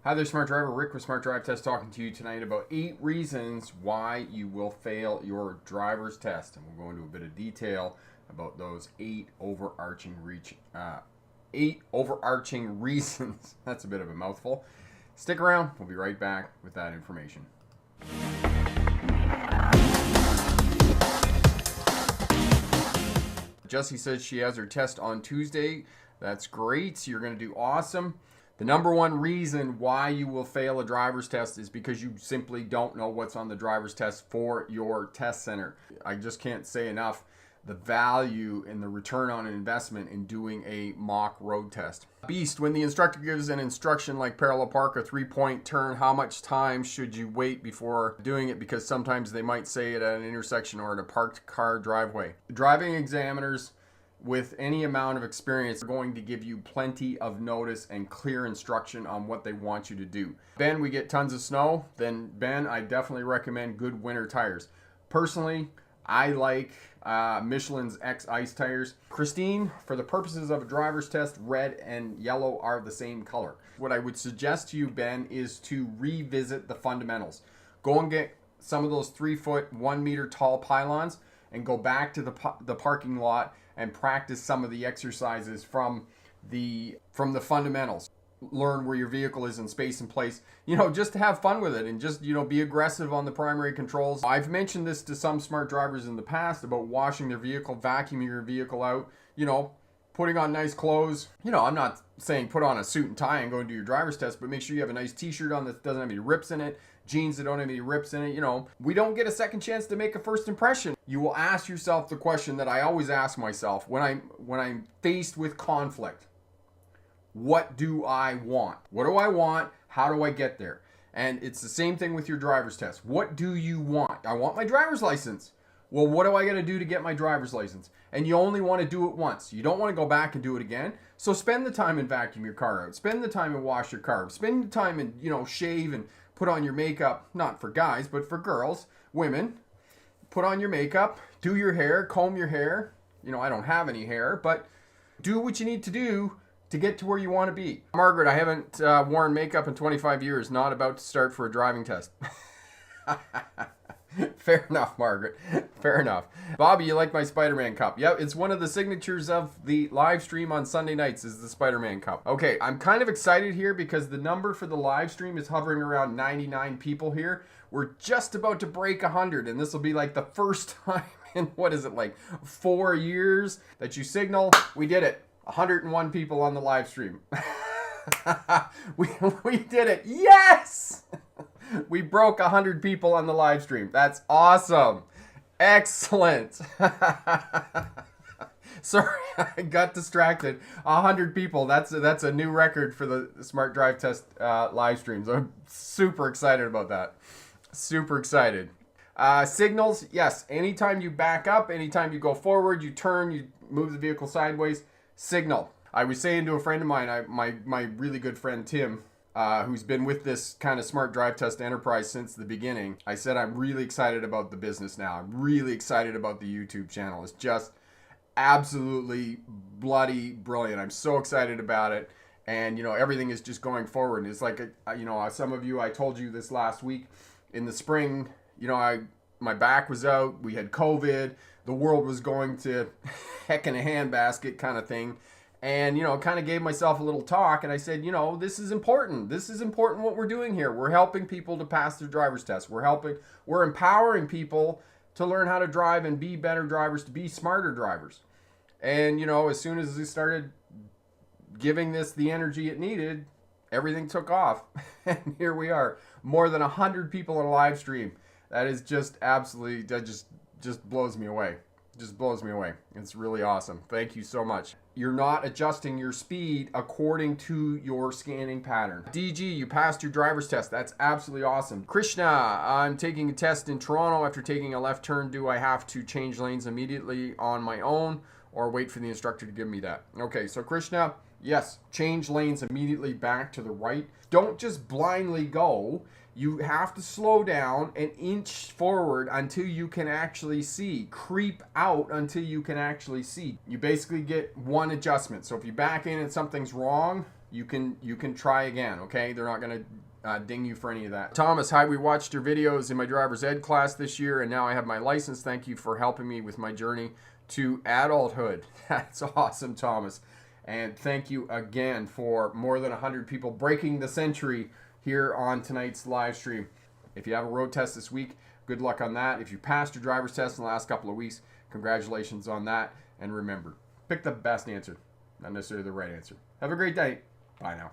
Hi there, Smart Driver. Rick with Smart Drive Test talking to you tonight about 8 reasons why you will fail your driver's test. And we'll go into a bit of detail about those 8 overarching reasons. That's a bit of a mouthful. Stick around. We'll be right back with that information. Jessie says she has her test on Tuesday. That's great. You're going to do awesome. The number one reason why you will fail a driver's test is because you simply don't know what's on the driver's test for your test center. I just can't say enough the value and the return on investment in doing a mock road test. Beast, when the instructor gives an instruction like parallel park or 3-point turn, how much time should you wait before doing it? Because sometimes they might say it at an intersection or at a parked car driveway. Driving examiners with any amount of experience are going to give you plenty of notice and clear instruction on what they want you to do. Ben, we get tons of snow. Then Ben, I definitely recommend good winter tires. Personally, I like Michelin's X Ice tires. Christine, for the purposes of a driver's test, red and yellow are the same color. What I would suggest to you, Ben, is to revisit the fundamentals. Go and get some of those 3-foot, 1-meter tall pylons and go back to the parking lot and practice some of the exercises from the fundamentals. Learn where your vehicle is in space and place. Just to have fun with it and just, be aggressive on the primary controls. I've mentioned this to some smart drivers in the past about washing their vehicle, vacuuming your vehicle out, putting on nice clothes. I'm not saying put on a suit and tie and go and do your driver's test, but make sure you have a nice t-shirt on that doesn't have any rips in it. Jeans that don't have any rips in it. We don't get a second chance to make a first impression. You will ask yourself the question that I always ask myself when I'm faced with conflict. What do I want? What do I want? How do I get there? And it's the same thing with your driver's test. What do you want? I want my driver's license. Well, what do I got to do to get my driver's license? And you only want to do it once. You don't want to go back and do it again. So spend the time and vacuum your car out. Spend the time and wash your car. Spend the time and, shave and put on your makeup. Not for guys, but for girls, women. Put on your makeup, do your hair, comb your hair. I don't have any hair, but do what you need to do to get to where you want to be. Margaret, I haven't worn makeup in 25 years. Not about to start for a driving test. Fair enough, Margaret. Fair enough. Bobby, you like my Spider-Man cup? Yep, it's one of the signatures of the live stream on Sunday nights is the Spider-Man cup. Okay, I'm kind of excited here because the number for the live stream is hovering around 99 people here. We're just about to break 100, and this will be like the first time in, 4 years that you signal. We did it. 101 people on the live stream. we did it. Yes! We broke 100 people on the live stream. That's awesome. Excellent. Sorry, I got distracted. 100 people. That's a new record for the Smart Drive Test live streams. I'm super excited about that. Super excited. Signals, yes. Anytime you back up, anytime you go forward, you turn, you move the vehicle sideways, signal. I was saying to a friend of mine, my really good friend Tim, who's been with this kind of Smart Drive Test enterprise since the beginning. I said, I'm really excited about the business now. I'm really excited about the YouTube channel. It's just absolutely bloody brilliant. I'm so excited about it. And, everything is just going forward. And it's like, some of you, I told you this last week in the spring, my back was out. We had COVID. The world was going to heck in a handbasket kind of thing. And, kind of gave myself a little talk. And I said, this is important. This is important what we're doing here. We're helping people to pass their driver's test. We're empowering people to learn how to drive and be better drivers, to be smarter drivers. And, as soon as we started giving this the energy it needed, everything took off. And here we are. More than 100 people on a live stream. That is just absolutely, that just blows me away. Just blows me away. It's really awesome. Thank you so much. You're not adjusting your speed according to your scanning pattern. DG, you passed your driver's test. That's absolutely awesome. Krishna, I'm taking a test in Toronto. After taking a left turn, do I have to change lanes immediately on my own or wait for the instructor to give me that? Okay, so Krishna, yes, change lanes immediately back to the right. Don't just blindly go. You have to slow down and inch forward until you can actually see. Creep out until you can actually see. You basically get one adjustment. So if you back in and something's wrong, you can try again, okay? They're not going to ding you for any of that. Thomas, hi, we watched your videos in my driver's ed class this year, and now I have my license. Thank you for helping me with my journey to adulthood. That's awesome, Thomas. And thank you again for more than 100 people breaking the century here on tonight's live stream. If you have a road test this week, good luck on that. If you passed your driver's test in the last couple of weeks, congratulations on that. And remember, pick the best answer, not necessarily the right answer. Have a great day. Bye now.